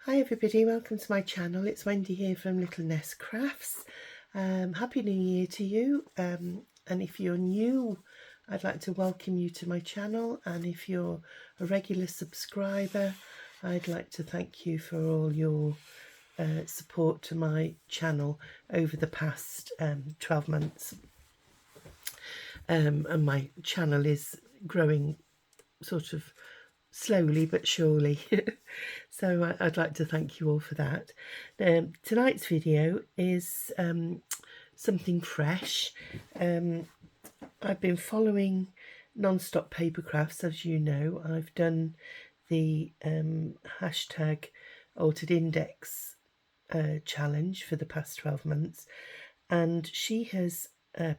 Hi everybody, welcome to my channel. It's Wendy here from Little Nest Crafts. Happy New Year to you, and if you're new, I'd like to welcome you to my channel, and if you're a regular subscriber, I'd like to thank you for all your support to my channel over the past 12 months. And my channel is growing sort of slowly but surely. So I'd like to thank you all for that. Tonight's video is something fresh. I've been following Non-Stop Paper Crafts, as you know. I've done the hashtag altered index challenge for the past 12 months, and she has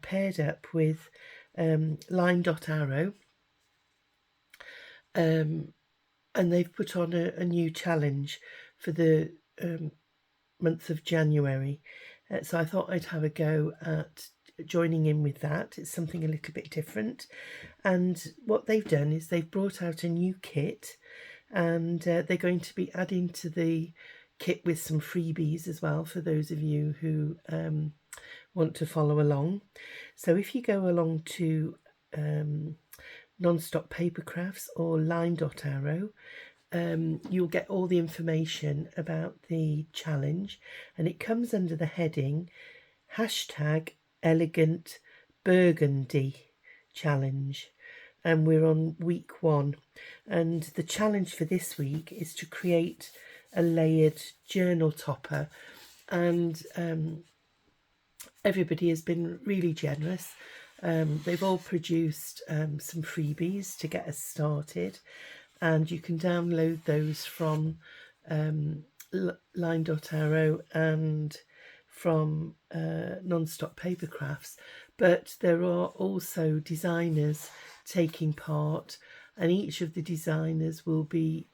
paired up with dotarrow. And they've put on a new challenge for the month of January. So I thought I'd have a go at joining in with that. It's something a little bit different. And what they've done is they've brought out a new kit, and they're going to be adding to the kit with some freebies as well for those of you who want to follow along. So if you go along to Non-Stop Paper Crafts or dotarrow, you'll get all the information about the challenge, and it comes under the heading hashtag Elegant Burgundy challenge, and we're on week 1, and the challenge for this week is to create a layered journal topper, and everybody has been really generous. They've all produced some freebies to get us started, and you can download those from dotarrow and from Non-Stop Paper Crafts. But there are also designers taking part, and each of the designers will be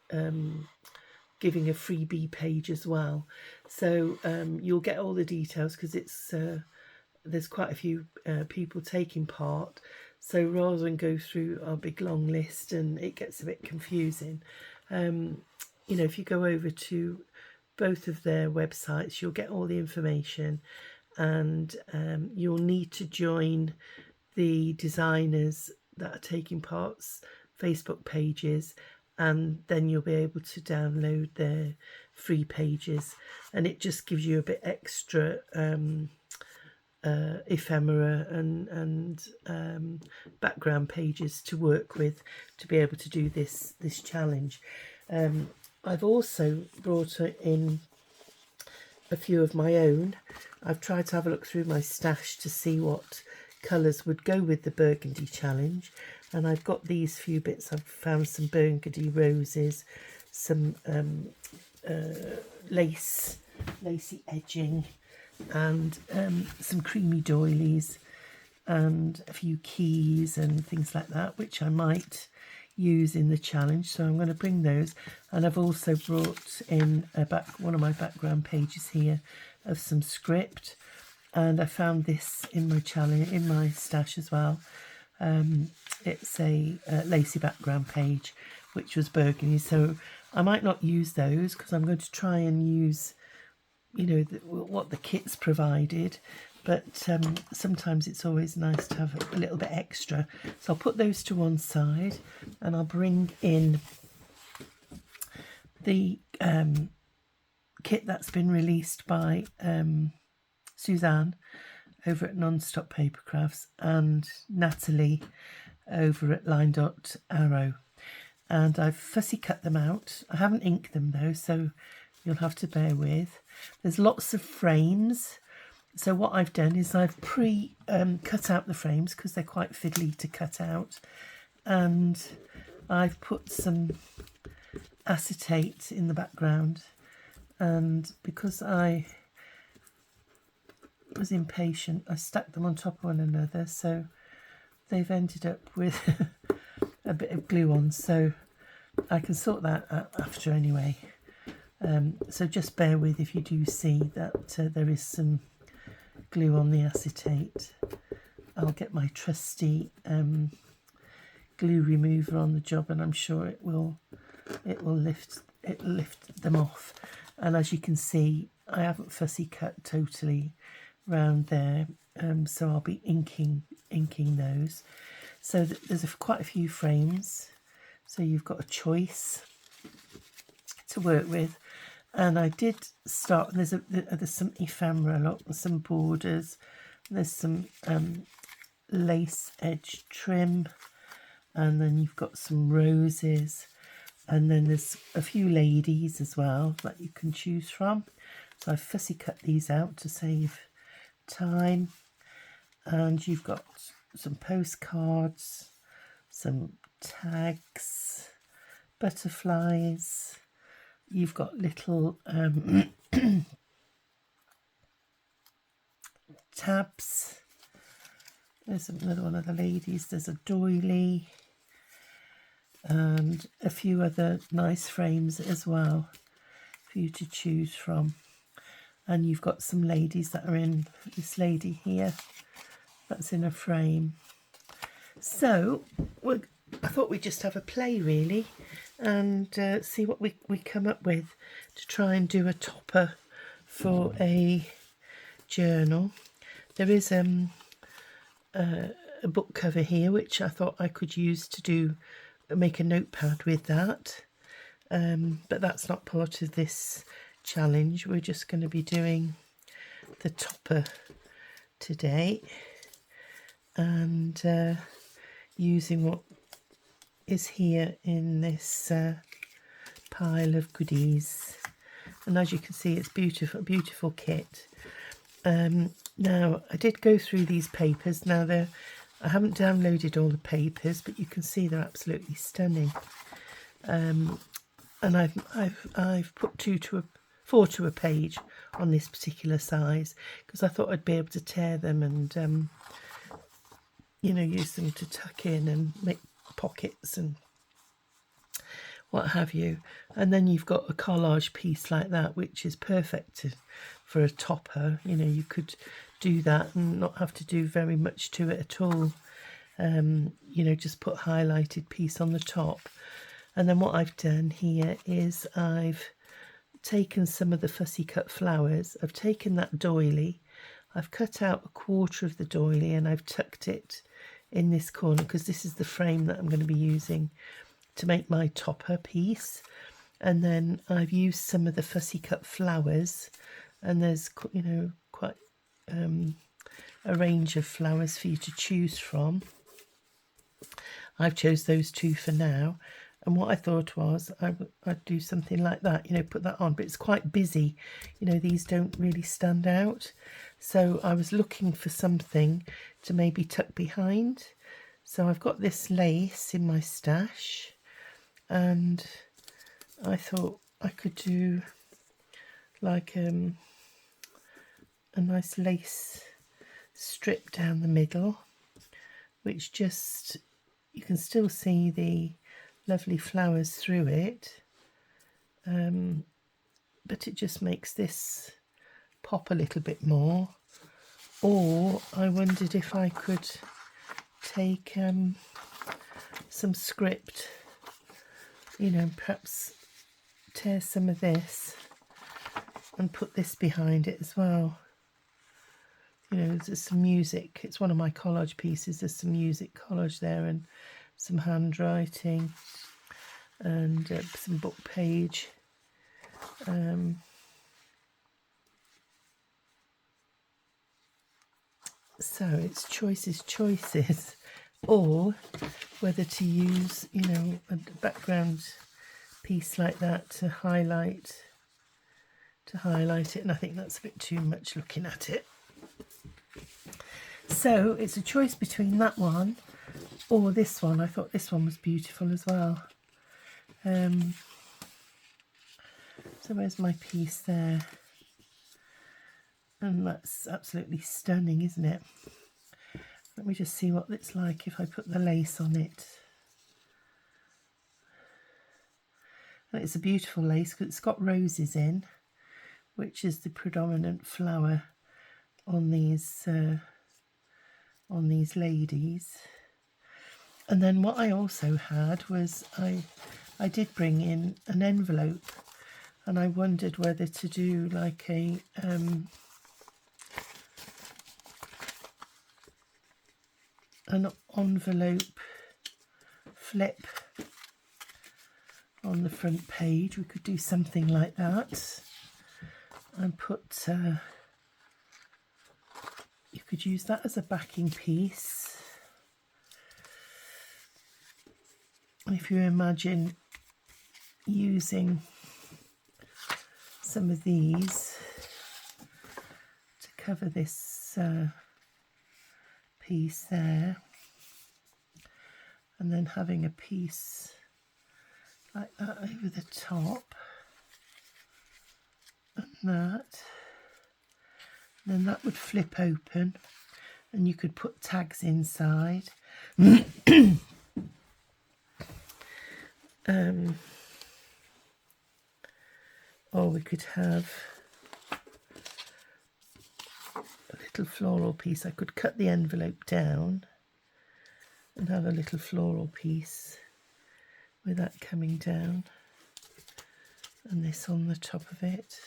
giving a freebie page as well. So you'll get all the details, because it's there's quite a few people taking part, so rather than go through our big long list and it gets a bit confusing, you know, if you go over to both of their websites, you'll get all the information, and you'll need to join the designers that are taking part's Facebook pages, and then you'll be able to download their free pages, and it just gives you a bit extra ephemera and background pages to work with to be able to do this challenge. I've also brought in a few of my own. I've tried to have a look through my stash to see what colours would go with the burgundy challenge, and I've got these few bits. I've found some burgundy roses, some lacy edging, and some creamy doilies, and a few keys and things like that, which I might use in the challenge. So I'm going to bring those, and I've also brought in one of my background pages here of some script, and I found this in my challenge, in my stash as well. It's a lacy background page, which was burgundy, so I might not use those because I'm going to try and use, you know, what the kit's provided, but sometimes it's always nice to have a little bit extra. So I'll put those to one side, and I'll bring in the kit that's been released by Suzanne over at Non-Stop Paper Crafts and Nathalie over at dotarrow, and I've fussy cut them out. I haven't inked them though, so you'll have to bear with. There's lots of frames, so what I've done is I've cut out the frames because they're quite fiddly to cut out, and I've put some acetate in the background, and because I was impatient, I stacked them on top of one another, so they've ended up with a bit of glue on, so I can sort that out after anyway. So just bear with if you do see that there is some glue on the acetate. I'll get my trusty glue remover on the job, and I'm sure it will lift them off. And as you can see, I haven't fussy cut totally round there, so I'll be inking those. So there's quite a few frames, so you've got a choice to work with. And I did start, there's some ephemera, look, some borders, there's some lace edge trim, and then you've got some roses, and then there's a few ladies as well that you can choose from. So I've fussy cut these out to save time. And you've got some postcards, some tags, butterflies. You've got little tabs. There's another one of the ladies. There's a doily and a few other nice frames as well for you to choose from. And you've got some ladies that are in, this lady here, that's in a frame. So I thought we'd just have a play really, and see what we come up with to try and do a topper for a journal. There is a book cover here which I thought I could use to make a notepad with that, but that's not part of this challenge. We're just going to be doing the topper today, and using what is here in this pile of goodies. And as you can see, it's beautiful kit. Now I did go through these papers. Now I haven't downloaded all the papers, but you can see they're absolutely stunning. And I've put 4 to a page on this particular size, because I thought I'd be able to tear them and use them to tuck in and make pockets and what have you. And then you've got a collage piece like that, which is perfect for a topper. You could do that and not have to do very much to it at all. Just put highlighted piece on the top. And then what I've done here is I've taken some of the fussy cut flowers. I've taken that doily, I've cut out a quarter of the doily, and I've tucked it in this corner, because this is the frame that I'm going to be using to make my topper piece. And then I've used some of the fussy cut flowers, and there's quite a range of flowers for you to choose from. I've chose those 2 for now, and what I thought was I'd do something like that, put that on, but it's quite busy, these don't really stand out. So I was looking for something to maybe tuck behind. So I've got this lace in my stash, and I thought I could do like a nice lace strip down the middle, which just, you can still see the lovely flowers through it, but it just makes this pop a little bit more. Or I wondered if I could take some script, perhaps tear some of this and put this behind it as well. There's some music. It's one of my collage pieces. There's some music collage there, and some handwriting, and some book page. So it's choices, or whether to use, a background piece like that to highlight it, and I think that's a bit too much looking at it. So it's a choice between that one or this one. I thought this one was beautiful as well. So where's my piece there? And that's absolutely stunning, isn't it? Let me just see what it's like if I put the lace on it. And it's a beautiful lace because it's got roses in, which is the predominant flower on these ladies. And then what I also had was I did bring in an envelope. and I wondered whether to do like a an envelope flip on the front page. We could do something like that and put you could use that as a backing piece. If you imagine using some of these to cover this piece there, and then having a piece like that over the top, and that, then that would flip open and you could put tags inside. Or we could have a little floral piece. I could cut the envelope down and have a little floral piece with that coming down and this on the top of it.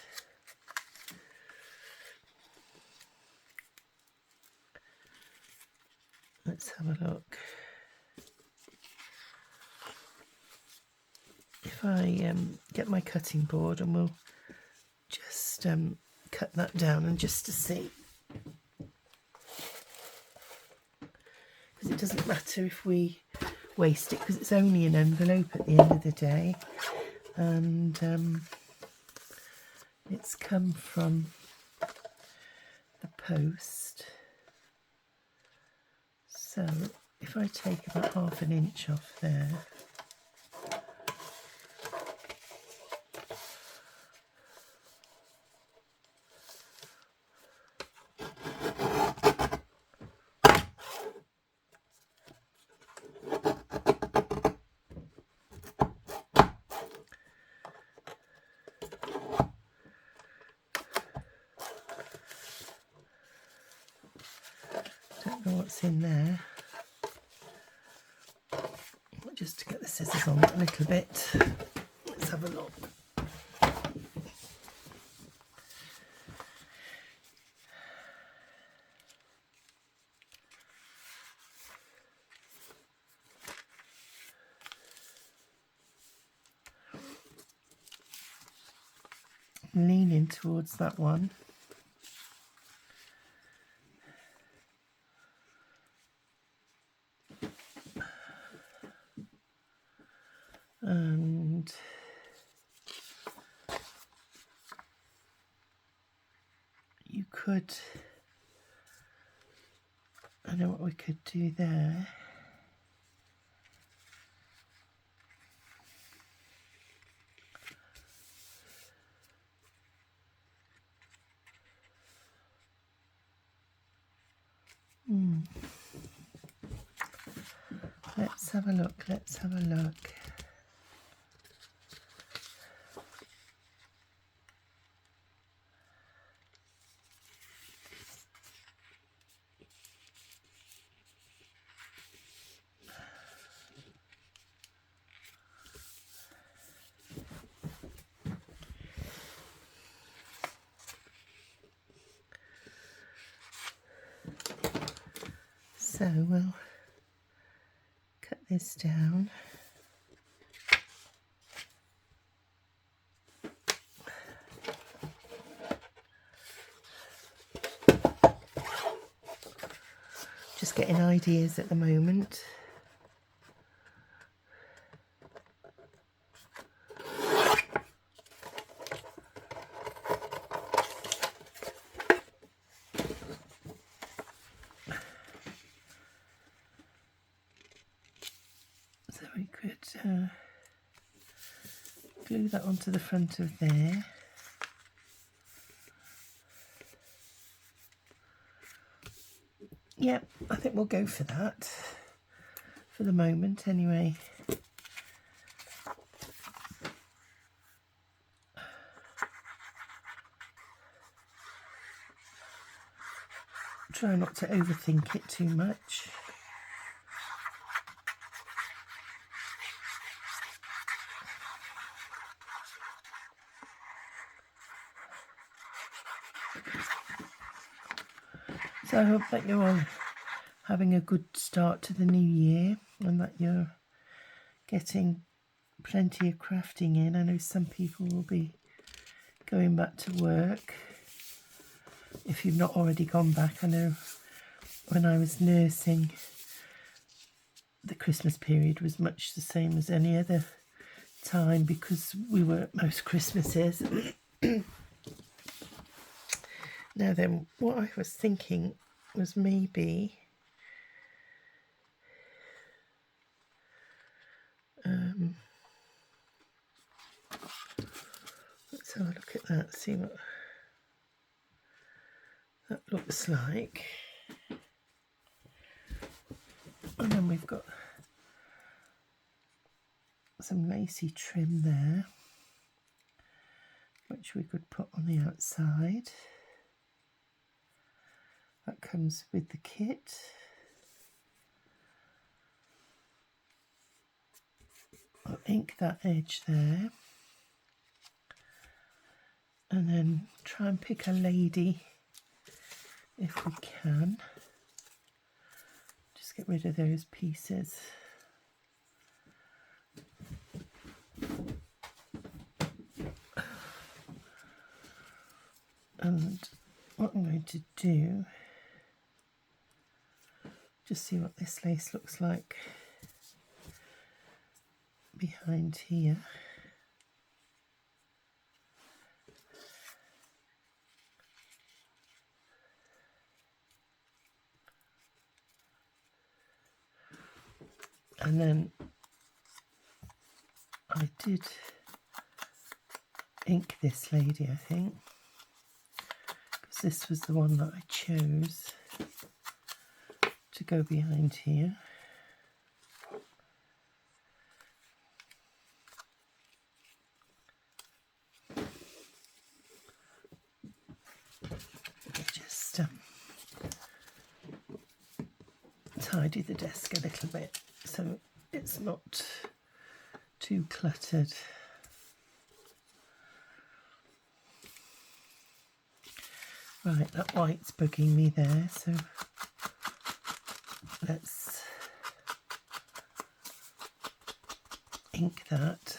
Let's have a look. If I get my cutting board, and we'll just cut that down, and just to see, because it doesn't matter if we waste it, because it's only an envelope at the end of the day, and it's come from the post. So if I take about 1/2 inch off there, don't know what's in there. Just to get the scissors on it a little bit. Let's have a look. I'm leaning towards that one. And you could, I know what we could do there. Let's have a look, let's have a look. So we'll cut this down. Just getting ideas at the moment. So we could glue that onto the front of there. Yep, I think we'll go for that for the moment anyway. Try not to overthink it too much. So I hope that you're all having a good start to the new year and that you're getting plenty of crafting in. I know some people will be going back to work if you've not already gone back. I know when I was nursing, the Christmas period was much the same as any other time because we work most Christmases. Now then, what I was thinking was maybe let's have a look at that, see what that looks like. And then we've got some lacy trim there, which we could put on the outside. That comes with the kit. I'll ink that edge there. And then try and pick a lady if we can. Just get rid of those pieces. And what I'm going to do, just see what this lace looks like behind here. And then I did ink this lady, I think, because this was the one that I chose to go behind here. Just tidy the desk a little bit so it's not too cluttered. Right, that white's bugging me there, so let's ink that.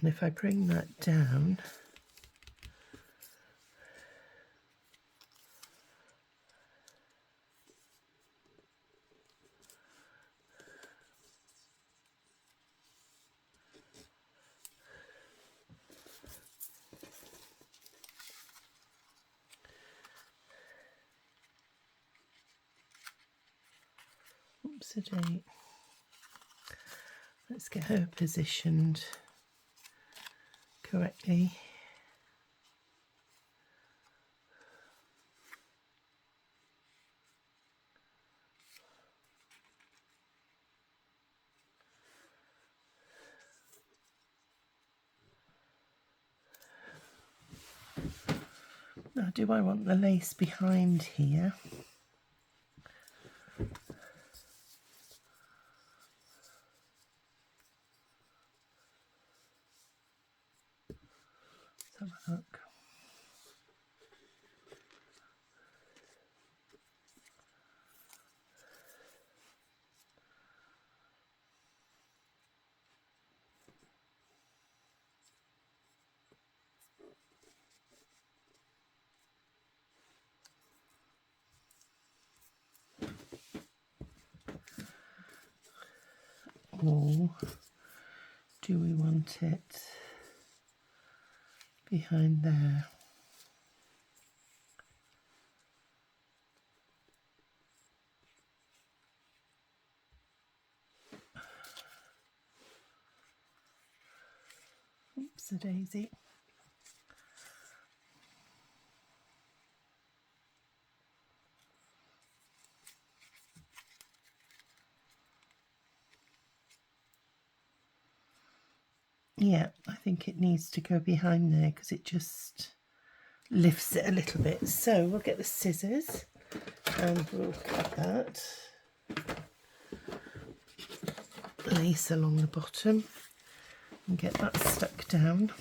And if I bring that down, oops-a-day. Let's get her positioned correctly. Now, do I want the lace behind here? Let's have a look. Or do we want it behind there? Oops-a-daisy. Yeah, I think it needs to go behind there because it just lifts it a little bit. So we'll get the scissors and we'll cut that lace along the bottom and get that stuck down.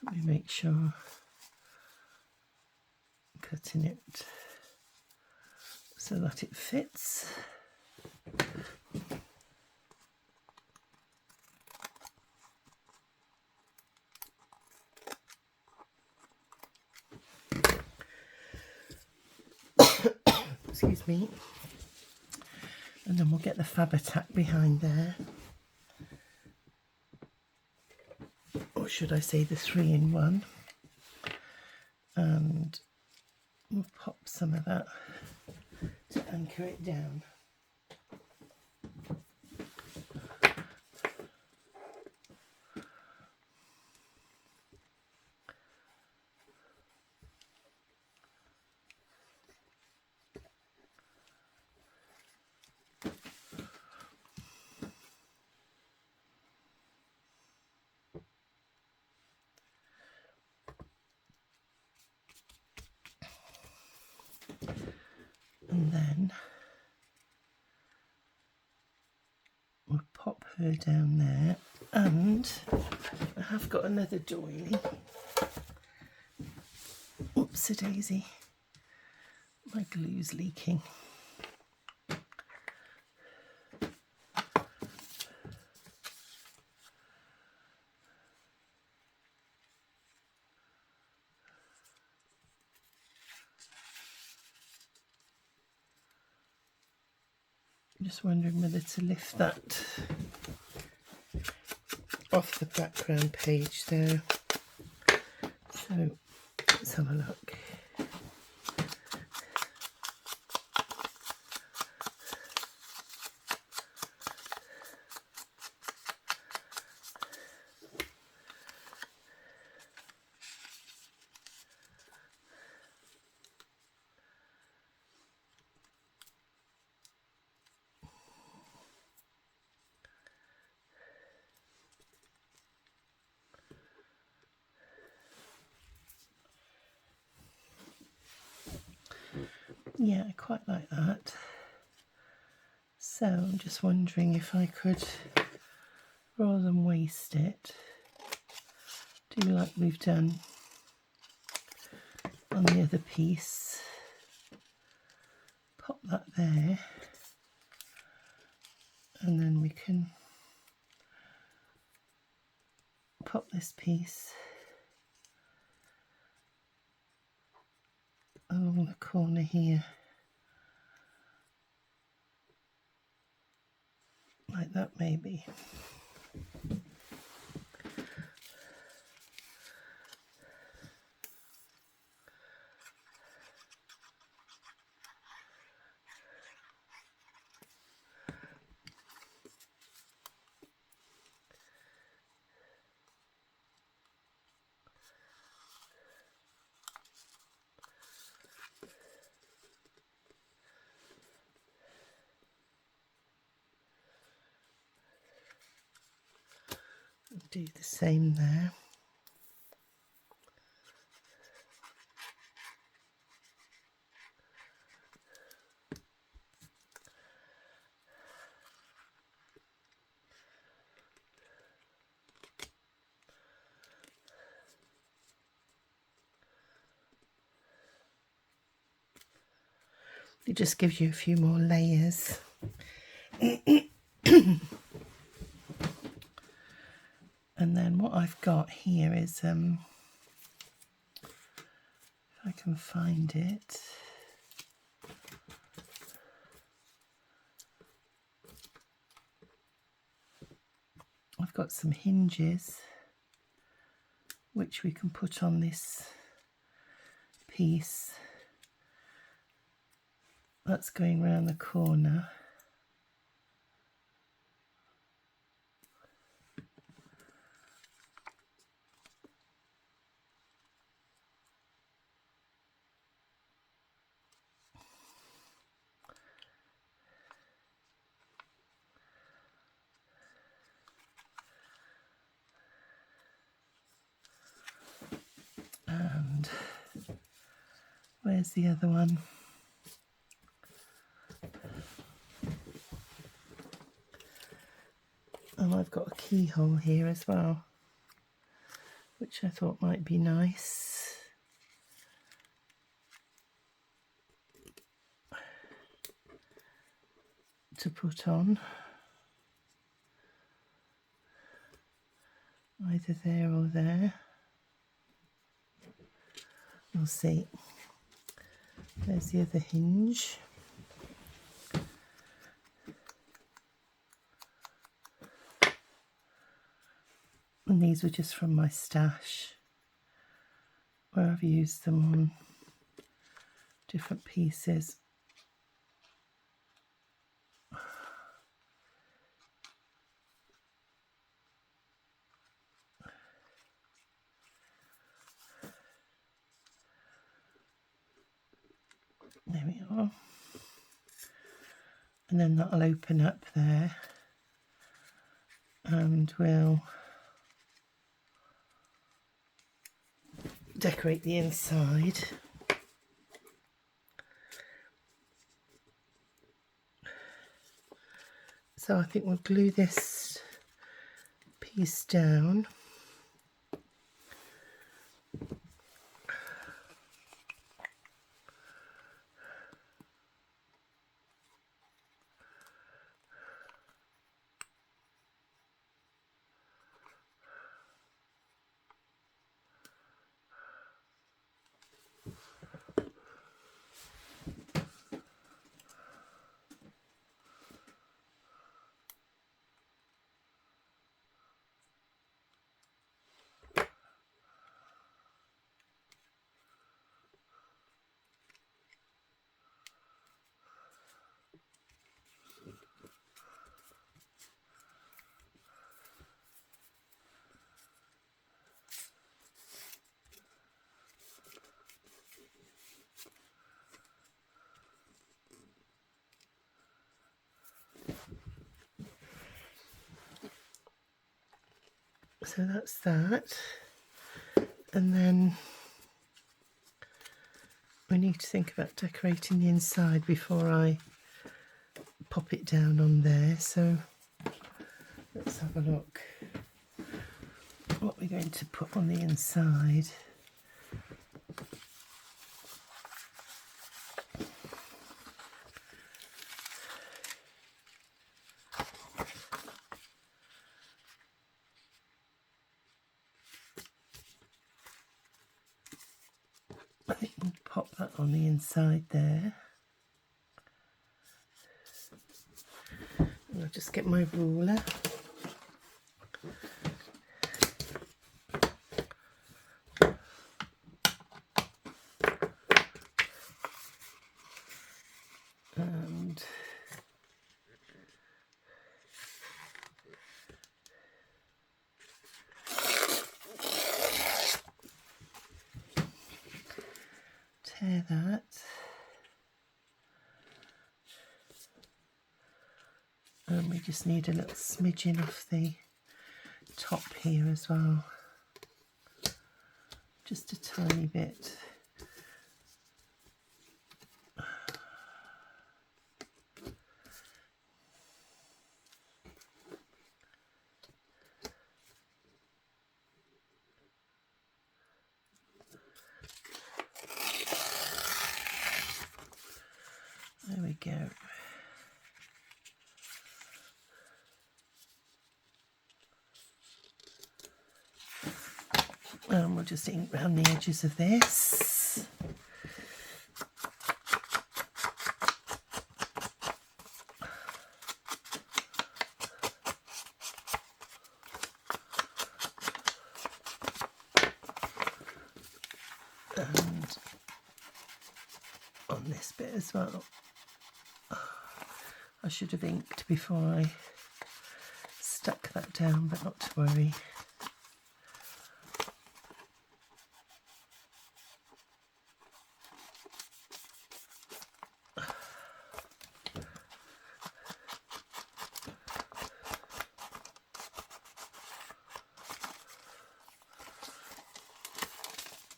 Let me make sure I'm cutting it so that it fits. Excuse me. And then we'll get the fab attack behind there. Or should I say the 3-in-1. And we'll pop some of that to anchor it down. And then we'll pop her down there, and I have got another doily. Oopsie daisy, my glue's leaking. Just wondering whether to lift that off the background page there. So let's have a look. Yeah, I quite like that. So I'm just wondering if I could, rather than waste it, do like we've done on the other piece. Pop that there, and then we can pop this piece along the corner here, like that maybe. Do the same there. It just gives you a few more layers. And then what I've got here is, if I can find it, I've got some hinges which we can put on this piece that's going around the corner. There's the other one. Oh, I've got a keyhole here as well, which I thought might be nice. To put on. Either there or there. We'll see. There's the other hinge. And these were just from my stash, where I've used them on different pieces. There we are. And then that'll open up there, and we'll decorate the inside. So I think we'll glue this piece down. So that's that, and then we need to think about decorating the inside before I pop it down on there. So let's have a look what we're going to put on the inside. I think we'll pop that on the inside there. And I'll just get my ruler. And tear that. And we just need a little smidgen off the top here as well. Just a tiny bit. There we go. And we'll just ink around the edges of this. And on this bit as well. I should have inked before I stuck that down, but not to worry.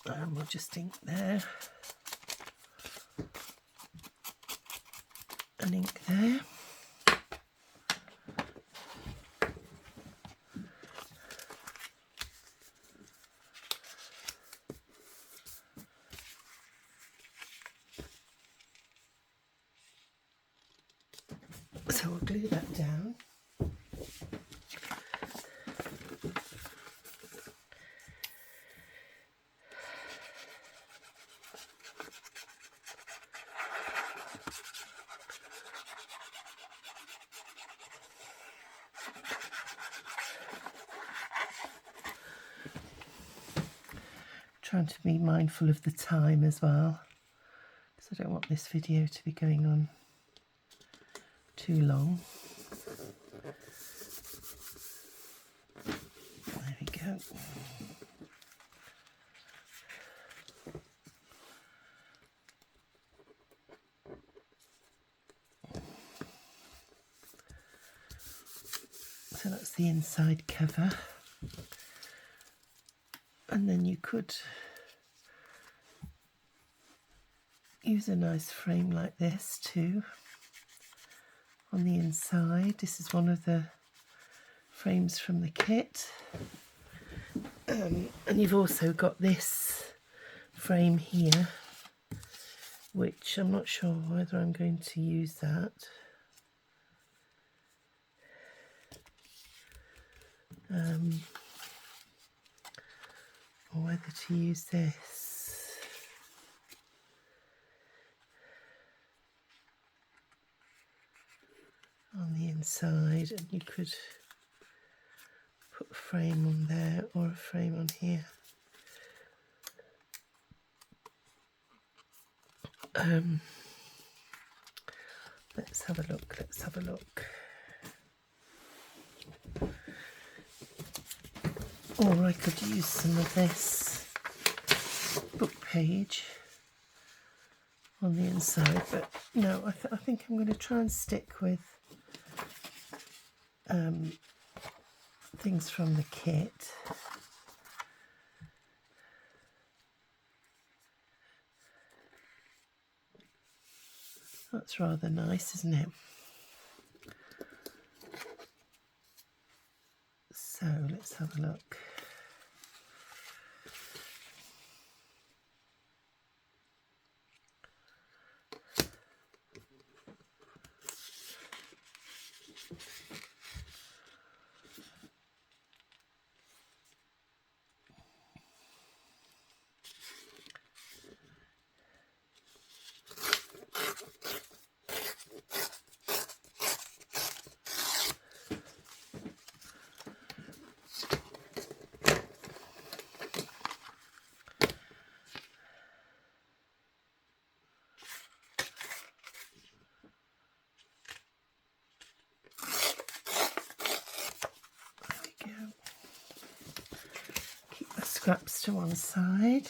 And we'll just ink there. an ink there. So we'll glue that down. Trying to be mindful of the time as well, because I don't want this video to be going on too long. There we go. So that's the inside cover. And then you could use a nice frame like this too on the inside. This is one of the frames from the kit. And you've also got this frame here, which I'm not sure whether I'm going to use that. Or whether to use this. On the inside, and you could put a frame on there or a frame on here. Let's have a look, let's have a look. Or I could use some of this book page on the inside, but no, I think I'm going to try and stick with things from the kit. That's rather nice, isn't it? So let's have a look. Scraps to one side.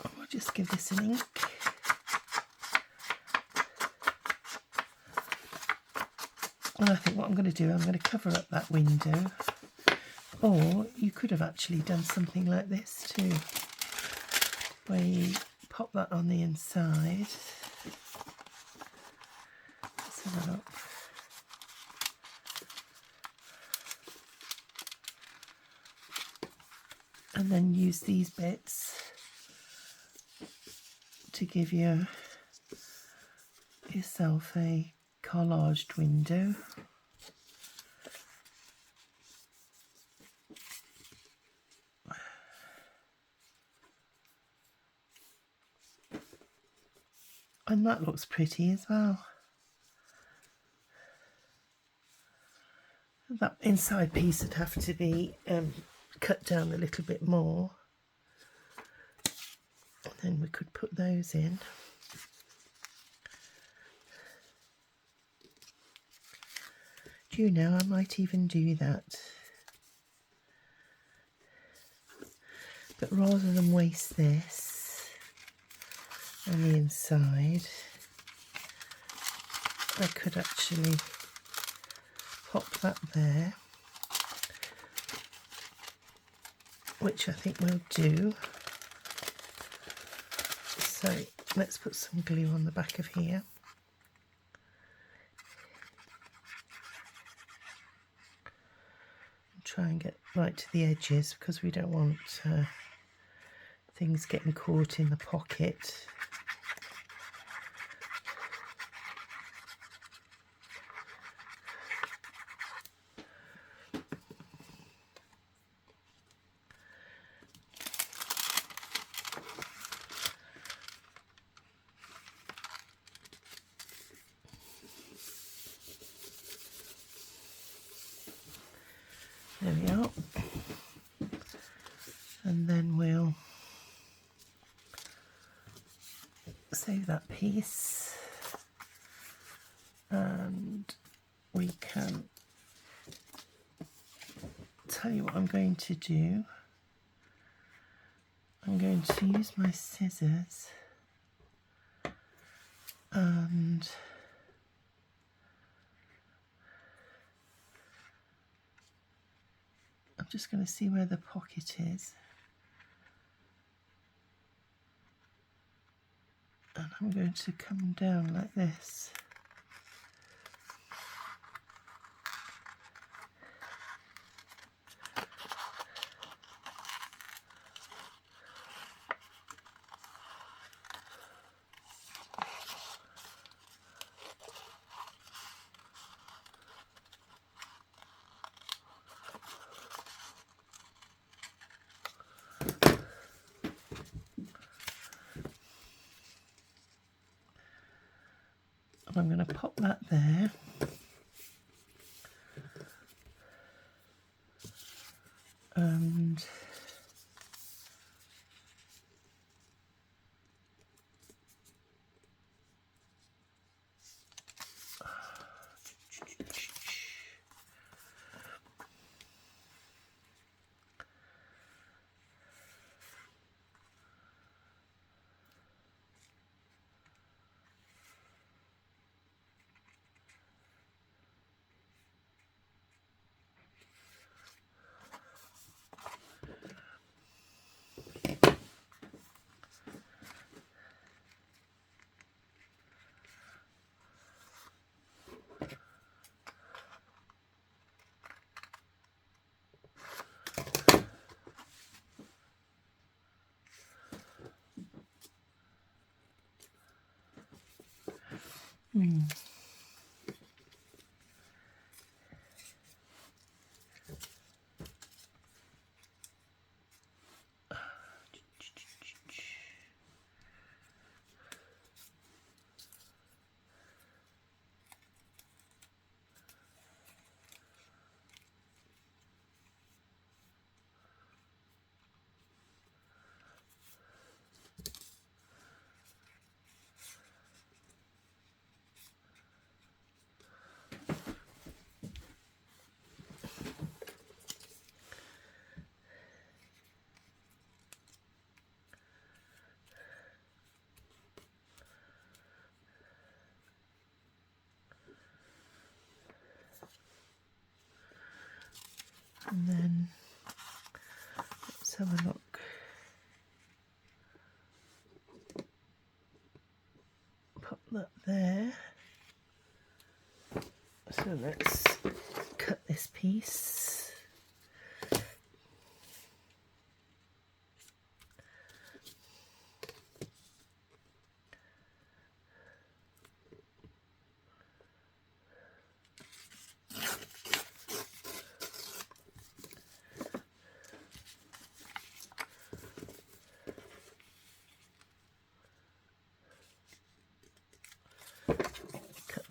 I'll just give this an ink. And I think what I'm going to do, I'm going to cover up that window. Or you could have actually done something like this too, where you pop that on the inside. Have a look. And then use these bits to give yourself a collaged window. And that looks pretty as well. That inside piece would have to be cut down a little bit more, and then we could put those in. Do you know, I might even do that, but rather than waste this on the inside, I could actually pop that there, which I think we'll do. So let's put some glue on the back of here. Try and get right to the edges because we don't want things getting caught in the pocket. There we are. And then we'll save that piece, and we can tell you what I'm going to do. I'm going to use my scissors and I'm just going to see where the pocket is, and I'm going to come down like this. I'm going to pop that there, and then let's have a look. Pop that there. So let's cut this piece.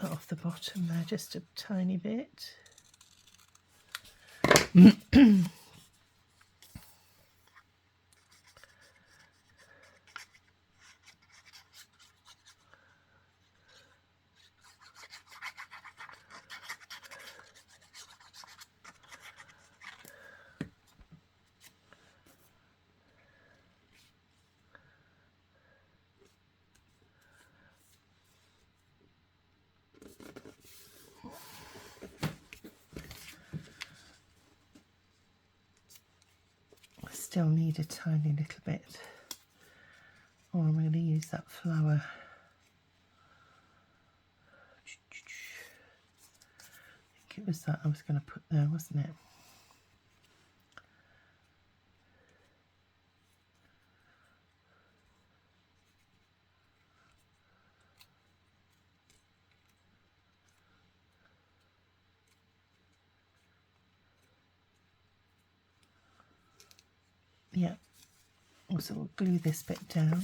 Off the bottom there just a tiny bit. I still need a tiny little bit, or I'm going to use that flower. I think it was that I was going to put there, wasn't it? Yeah, also we'll glue this bit down.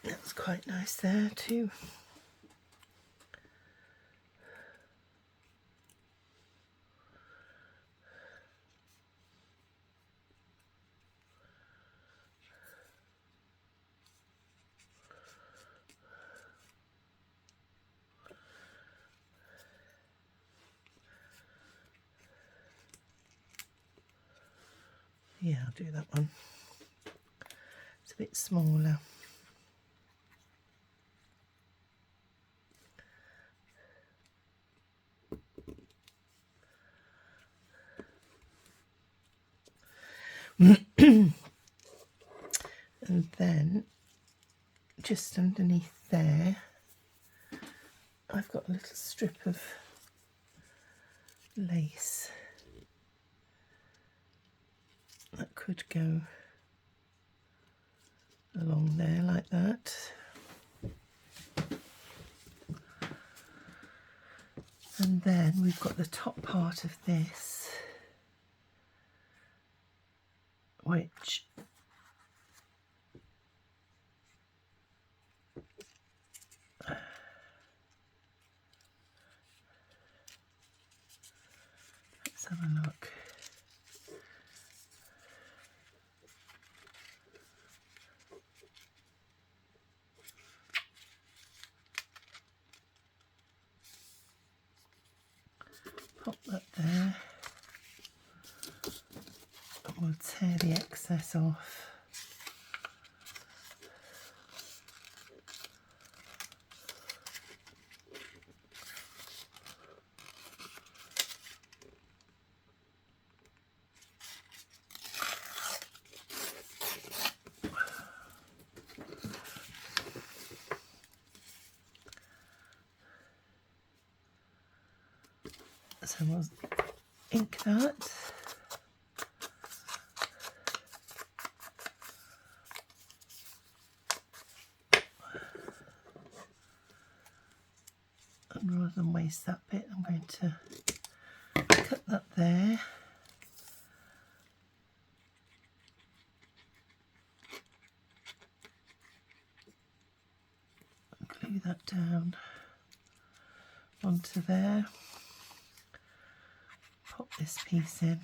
That's quite nice there too. Yeah, I'll do that one. It's a bit smaller. And then just underneath there I've got a little strip of lace that could go along there like that. And then we've got the top part of this, which let's have a look. Pop that there, and we'll tear the excess off. So we'll ink that. And rather than waste that bit, I'm going to cut that there. Glue that down onto there. Pop this piece in.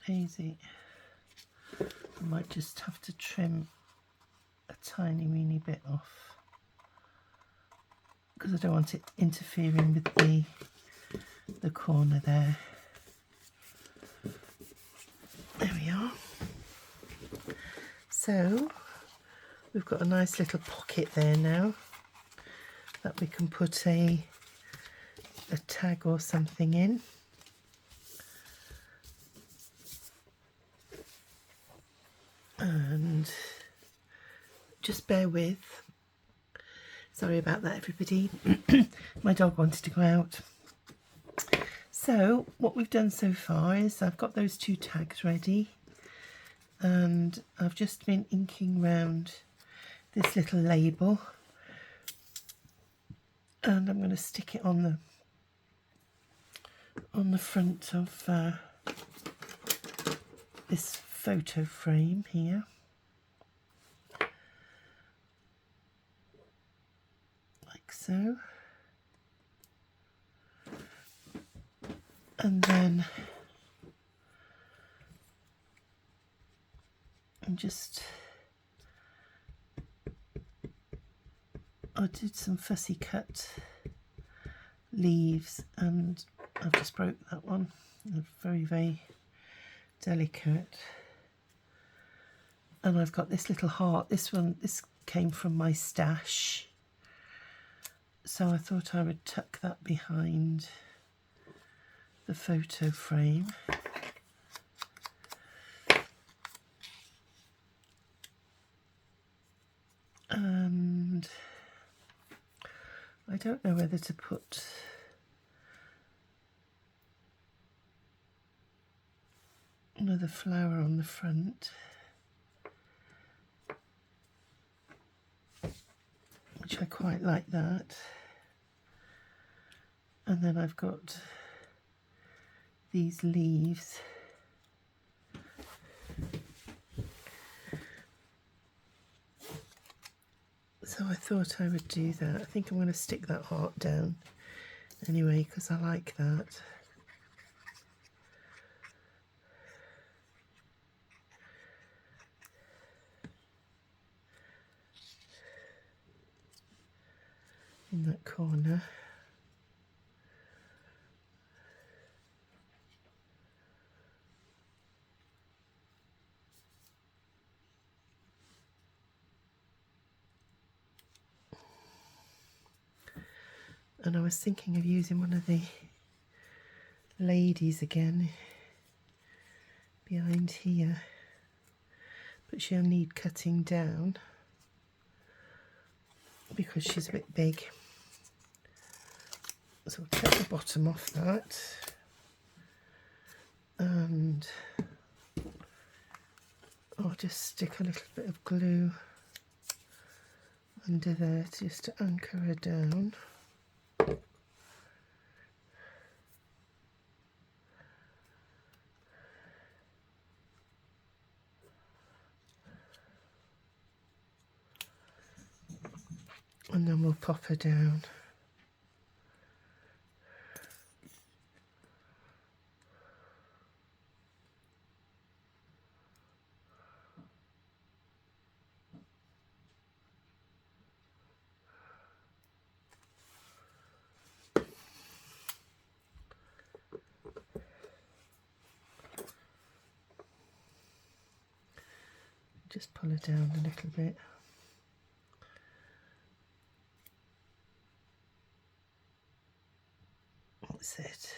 Daisy. I might just have to trim a tiny weeny bit off because I don't want it interfering with the corner there. There we are. So we've got a nice little pocket there now that we can put a tag or something in. And just bear with. Sorry about that, everybody. My dog wanted to go out. So what we've done so far is I've got those 2 tags ready, and I've just been inking round this little label, and I'm going to stick it on the front of this photo frame here. Like so. And then I did some fussy cut leaves, and I've just broke that one. They're very, very delicate. And I've got this little heart. This came from my stash, so I thought I would tuck that behind the photo frame. And I don't know whether to put another flower on the front, which I quite like that. And then I've got these leaves. So I thought I would do that. I think I'm going to stick that heart down anyway, because I like that. In that corner. And I was thinking of using one of the ladies again behind here, but she'll need cutting down because she's a bit big. So I'll cut the bottom off that, and I'll just stick a little bit of glue under there just to anchor her down. And then we'll pop her down. Just pull her down a little bit. That's it.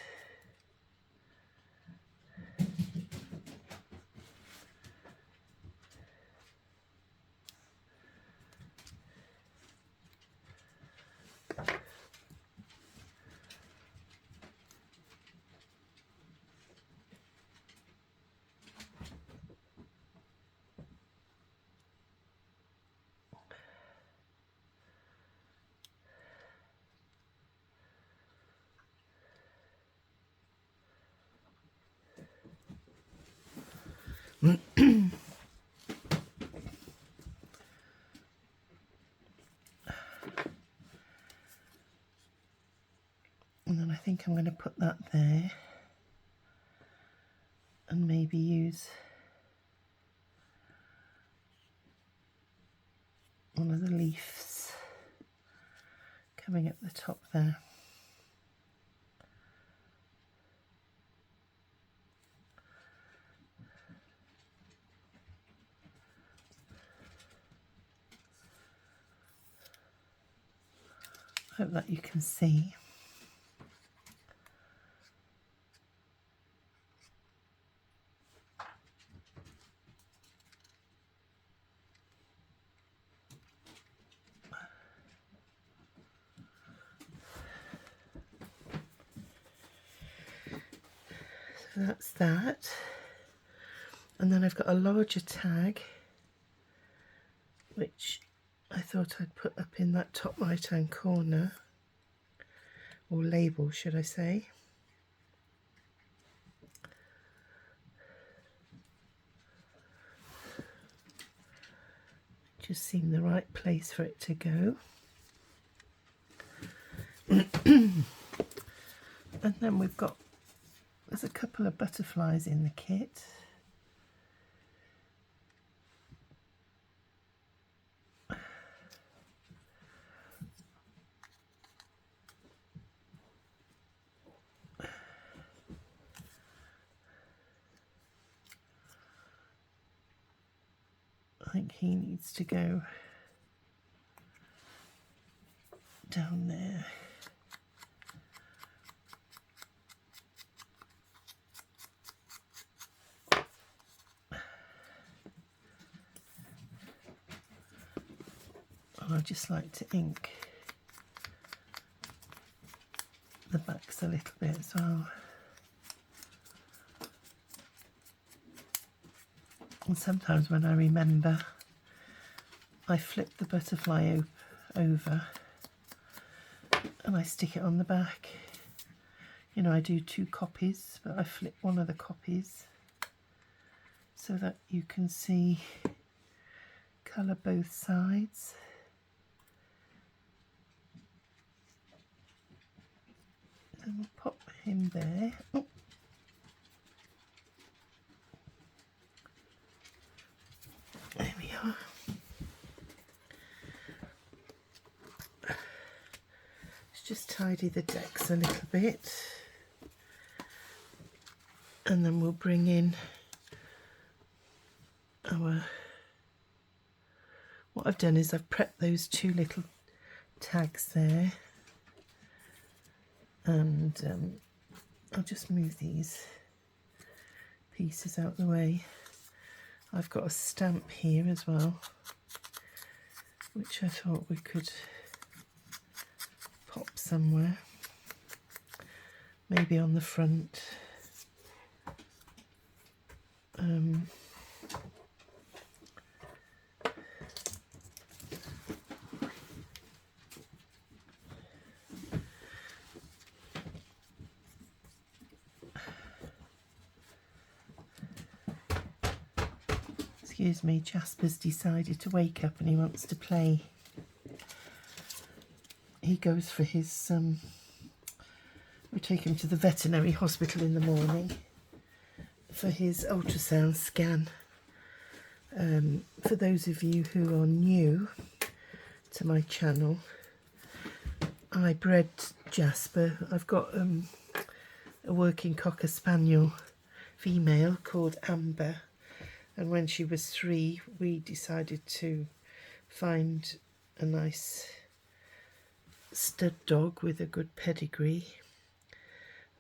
And then I think I'm going to put that there and maybe use one of the leaves coming up the top there. Hope that you can see. So that's that. And then I've got a larger tag, which I thought I'd put up in that top right hand corner, or label should I say. Just seemed the right place for it to go. And then there's a couple of butterflies in the kit. I think he needs to go down there. And I just like to ink the backs a little bit as well. And sometimes when I remember, I flip the butterfly over and I stick it on the back. You know, I do 2 copies, but I flip one of the copies so that you can see, colour both sides. Then we'll pop him there. Oh. There we are. Let's just tidy the decks a little bit, and then we'll bring in our, what I've done is I've prepped those 2 little tags there, and I'll just move these pieces out the way. I've got a stamp here as well, which I thought we could pop somewhere, maybe on the front. Excuse me, Jasper's decided to wake up and he wants to play. He goes for his, we take him to the veterinary hospital in the morning for his ultrasound scan. For those of you who are new to my channel, I bred Jasper. I've got a working Cocker Spaniel female called Amber. And when she was 3, we decided to find a nice stud dog with a good pedigree.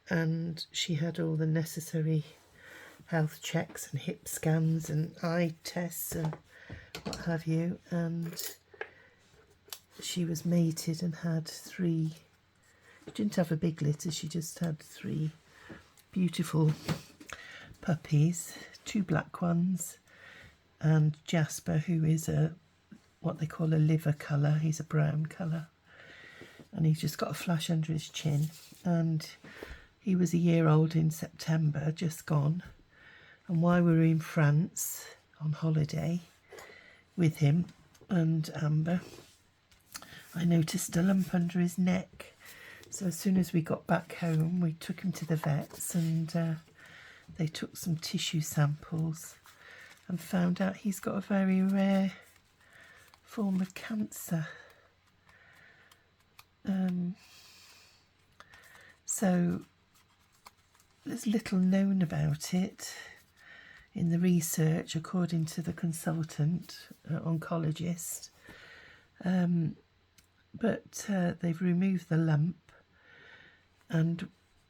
And she had all the necessary health checks and hip scans and eye tests and what have you. And she was mated and had 3. She didn't have a big litter, she just had 3 beautiful puppies. 2 black ones, and Jasper, who is what they call a liver colour. He's a brown colour, and he's just got a flash under his chin. And he was a year old in September, just gone. And while we were in France on holiday with him and Amber, I noticed a lump under his neck. So as soon as we got back home, we took him to the vets, and they took some tissue samples and found out he's got a very rare form of cancer. So there's little known about it in the research, according to the consultant oncologist. But they've removed the lump, and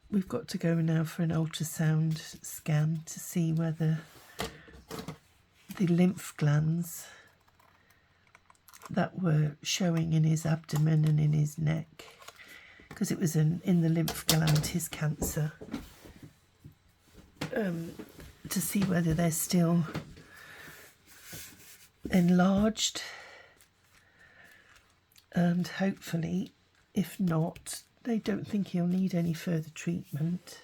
we've got to go now for an ultrasound scan to see whether the lymph glands that were showing in his abdomen and in his neck, because it was in the lymph gland, his cancer, to see whether they're still enlarged, and hopefully, if not, they don't think he'll need any further treatment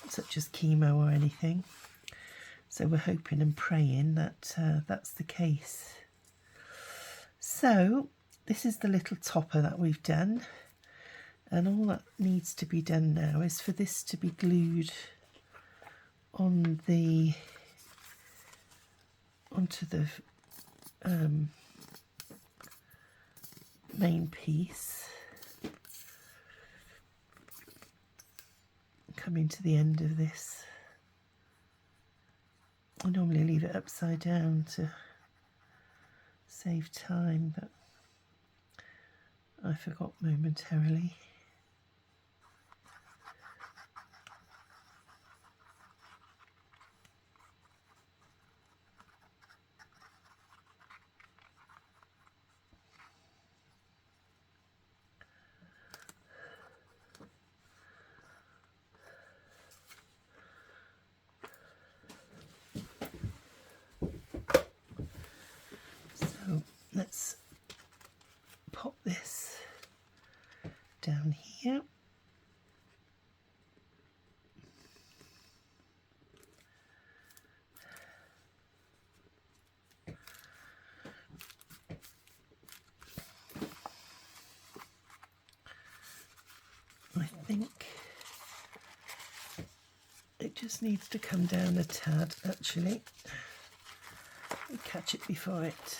such as chemo or anything. So we're hoping and praying that that's the case. So this is the little topper that we've done, and all that needs to be done now is for this to be glued on the onto the main piece. Coming to the end of this, I normally leave it upside down to save time, but I forgot momentarily. So let's pop this down here. I think it just needs to come down a tad, actually. Catch it before it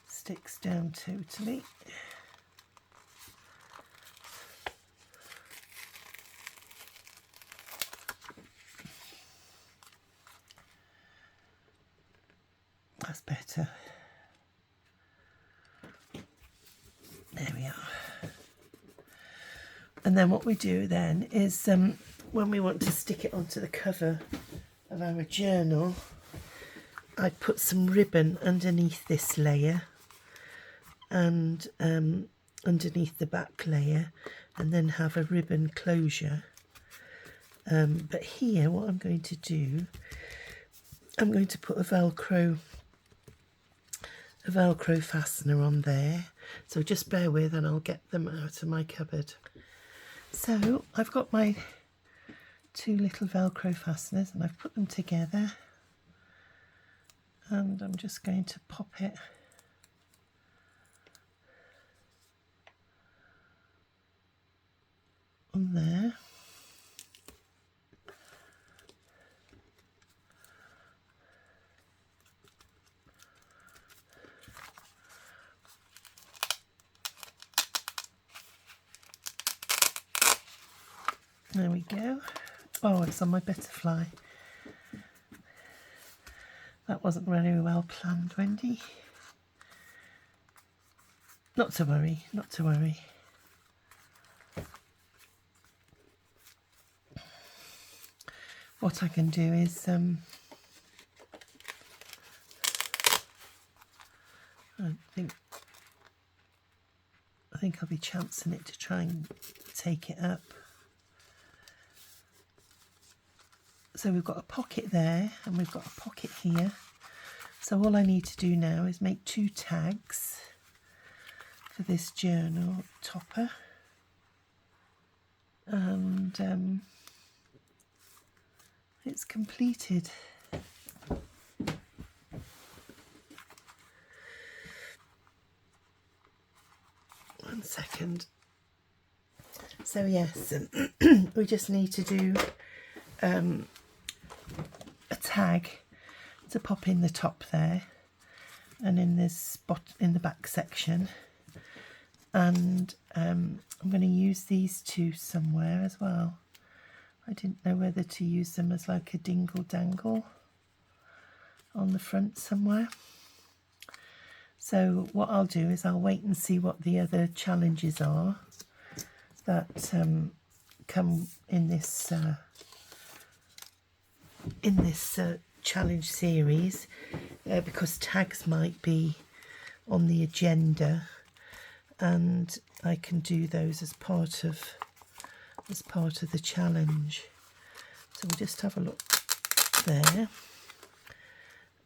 sticks down totally. That's better. There we are. And then what we do then is when we want to stick it onto the cover of our journal, I put some ribbon underneath this layer and underneath the back layer, and then have a ribbon closure. But here what I'm going to do, I'm going to put a Velcro fastener on there. So just bear with and I'll get them out of my cupboard. So I've got my two little Velcro fasteners and I've put them together, and I'm just going to pop it on there. There we go. Oh, it's on my butterfly. That wasn't very well planned, Wendy. Not to worry, not to worry. What I can do is I think I'll be chancing it to try and take it up. So we've got a pocket there and we've got a pocket here. So all I need to do now is make two tags for this journal topper, and it's completed. 1 second. So yes, we just need to do a tag to pop in the top there and in this spot in the back section, and I'm going to use these two somewhere as well. I didn't know whether to use them as like a dingle dangle on the front somewhere. So what I'll do is I'll wait and see what the other challenges are that come in this challenge series, because tags might be on the agenda, and I can do those as part of the challenge. So we'll just have a look there,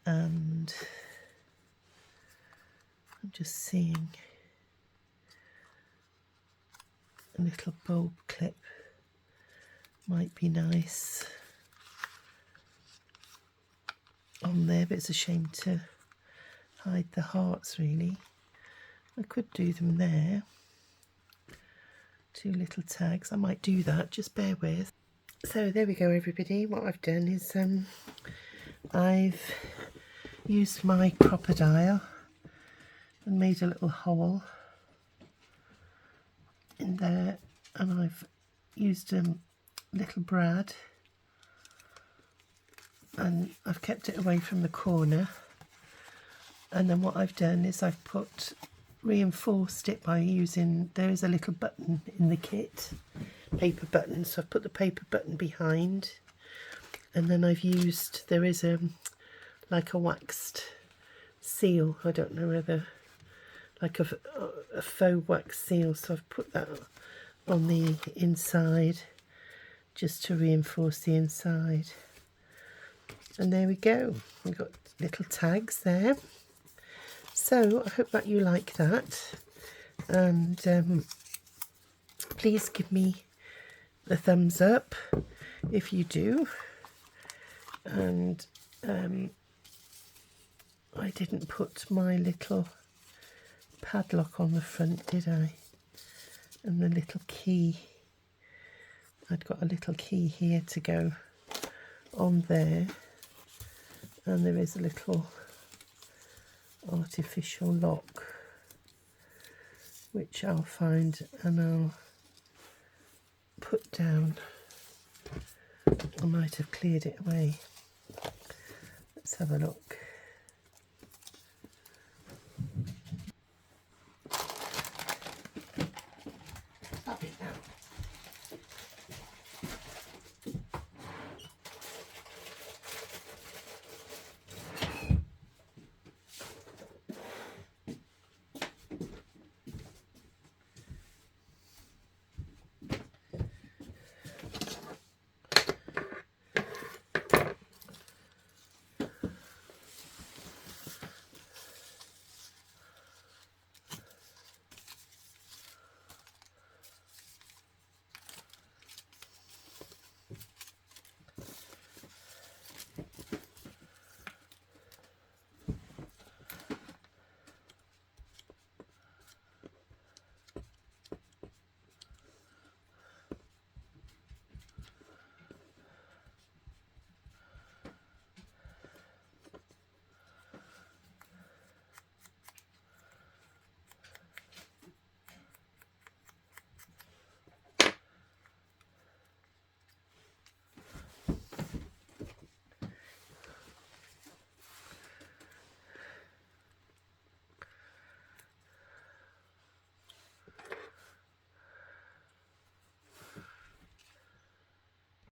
and I'm just seeing a little bulb clip might be nice on there, but it's a shame to hide the hearts really. I could do them there, 2 little tags. I might do that, just bear with. So there we go everybody. What I've done is I've used my crocodile and made a little hole in there, and I've used a little brad and I've kept it away from the corner, and then what I've done is I've reinforced it by using, there is a little button in the kit, paper button, so I've put the paper button behind, and then I've used, there is like a waxed seal, I don't know whether, like a faux wax seal, so I've put that on the inside just to reinforce the inside. And there we go, we've got little tags there. So I hope that you like that, and please give me the thumbs up if you do. And I didn't put my little padlock on the front, did I? And the little key, I'd got a little key here to go on there, and there is a little artificial lock which I'll find and I'll put down. I might have cleared it away. Let's have a look.